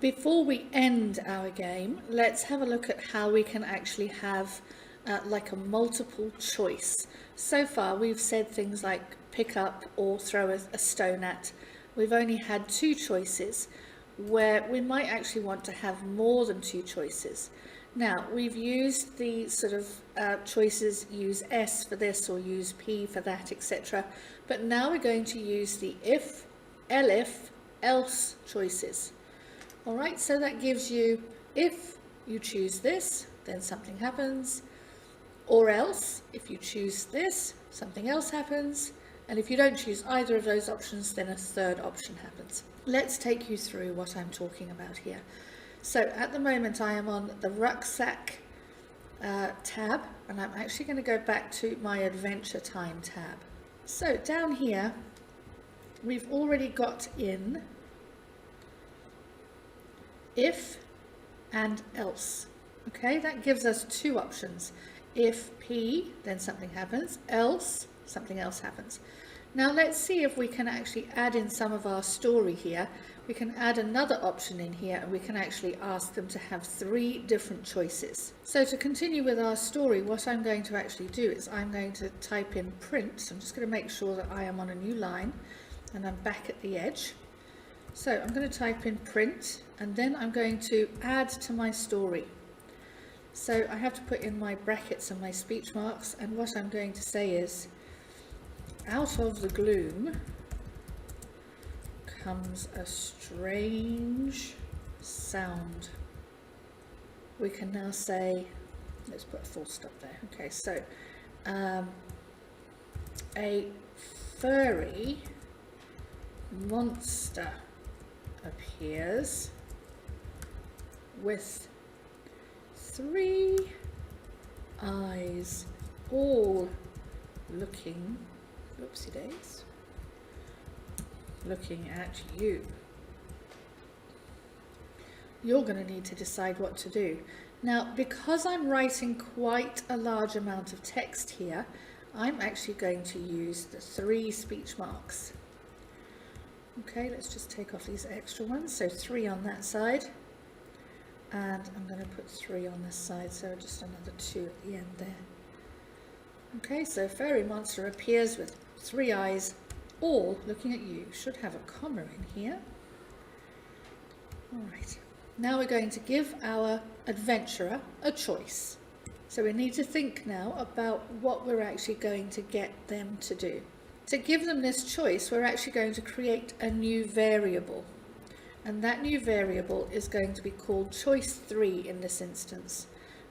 before we end our game, let's have a look at how we can actually have like a multiple choice. So far we've said things like pick up or throw a stone at. We've only had 2 choices, where we might actually want to have more than 2 choices. Now we've used the sort of choices, use S for this or use P for that, etc. But now we're going to use the if, elif, else choices. All right, so that gives you, if you choose this, then something happens, or else, if you choose this, something else happens, and if you don't choose either of those options, then a third option happens. Let's take you through what I'm talking about here. So at the moment I am on the rucksack tab, and I'm actually going to go back to my Adventuretime tab. So down here, we've already got in if and else. Okay, that gives us 2 options. If P, then something happens, else something else happens. Now let's see if we can actually add in some of our story here. We can add another option in here, and we can actually ask them to have 3 different choices. So to continue with our story, what I'm going to actually do is I'm going to type in print. So I'm just going to make sure that I am on a new line and I'm back at the edge. So I'm going to type in print, and then I'm going to add to my story. So I have to put in my brackets and my speech marks, and what I'm going to say is, out of the gloom comes a strange sound. We can now say, let's put a full stop there. Okay, so a furry monster appears with 3 eyes, all looking, oopsie days, looking at you. You're going to need to decide what to do. Now, because I'm writing quite a large amount of text here, I'm actually going to use the 3 speech marks. Okay, let's just take off these extra ones. So 3 on that side, and I'm going to put 3 on this side, so just another 2 at the end there. Okay, so fairy monster appears with 3 eyes, all looking at you. Should have a comma in here. All right, now we're going to give our adventurer a choice. So we need to think now about what we're actually going to get them to do. To give them this choice, we're actually going to create a new variable. And that new variable is going to be called choice 3 in this instance.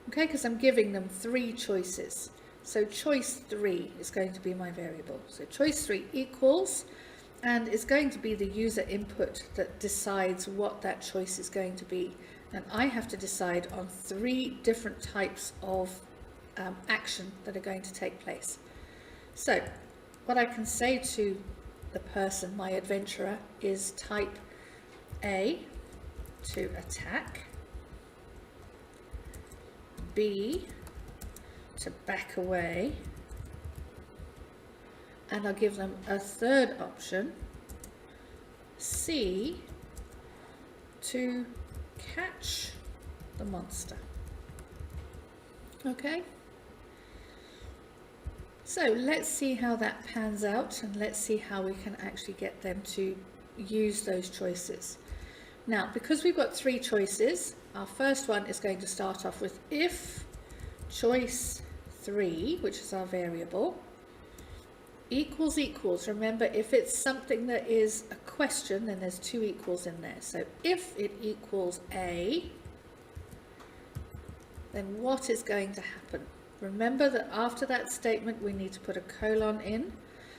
Okay, because I'm giving them 3 choices. So choice 3 is going to be my variable. So choice 3 equals, and it's going to be the user input that decides what that choice is going to be. And I have to decide on 3 different types of action that are going to take place. So what I can say to the person, my adventurer, is type A to attack, B to back away, and I'll give them a third option, C to catch the monster. Okay? So let's see how that pans out, and let's see how we can actually get them to use those choices. Now, because we've got 3 choices, our first one is going to start off with if choice 3, which is our variable, equals equals. Remember, if it's something that is a question, then there's 2 equals in there. So if it equals A, then what is going to happen? Remember that after that statement we need to put a colon in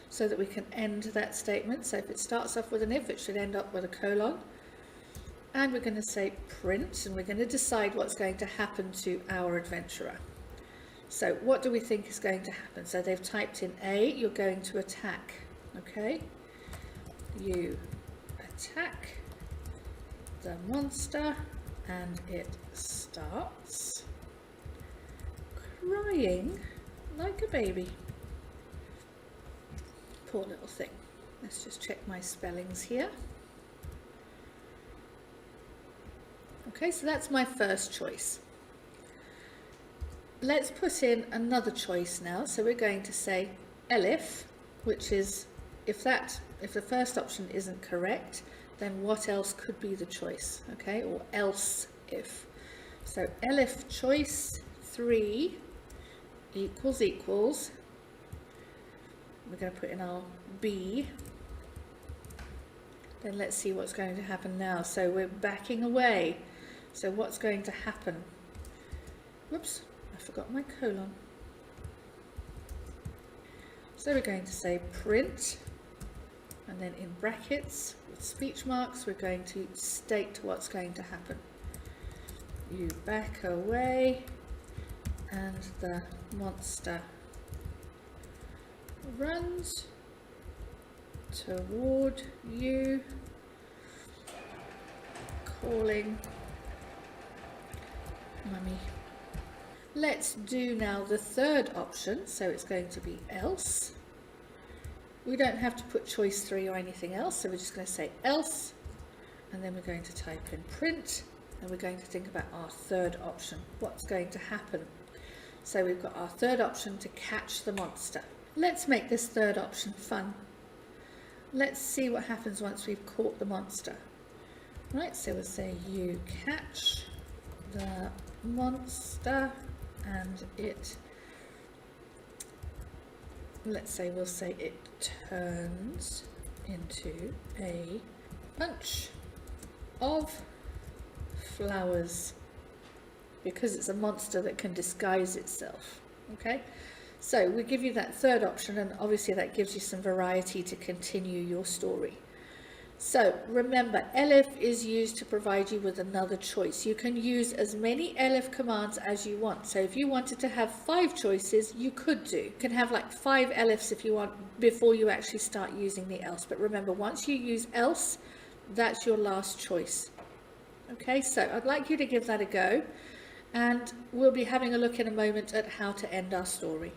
so that we can end that statement. So if it starts off with an if, it should end up with a colon. And we're going to say print, and we're going to decide what's going to happen to our adventurer. So what do we think is going to happen? So they've typed in A, you're going to attack. Okay, you attack the monster, and it starts crying like a baby. Poor little thing. Let's just check my spellings here. Okay, so that's my first choice. Let's put in another choice now. So we're going to say elif, which is if the first option isn't correct, then what else could be the choice? Okay, or else if. So elif choice 3 equals, we're going to put in our B. Then let's see what's going to happen now. So we're backing away. So what's going to happen? Whoops, I forgot my colon. So we're going to say print, and then in brackets with speech marks, we're going to state what's going to happen. You back away, and the monster runs toward you, calling mummy. Let's do now the third option, so it's going to be else. We don't have to put choice 3 or anything else, so we're just going to say else, and then we're going to type in print, and we're going to think about our third option. What's going to happen? So we've got our third option to catch the monster. Let's make this third option fun. Let's see what happens once we've caught the monster. Right, so we'll say you catch the monster, and it, we'll say it turns into a bunch of flowers, because it's a monster that can disguise itself. Okay, so we give you that third option, and obviously that gives you some variety to continue your story. So remember, elif is used to provide you with another choice. You can use as many elif commands as you want. So if you wanted to have 5 choices, you could do. You can have like 5 elifs if you want before you actually start using the else. But remember, once you use else, that's your last choice. Okay, so I'd like you to give that a go, and we'll be having a look in a moment at how to end our story.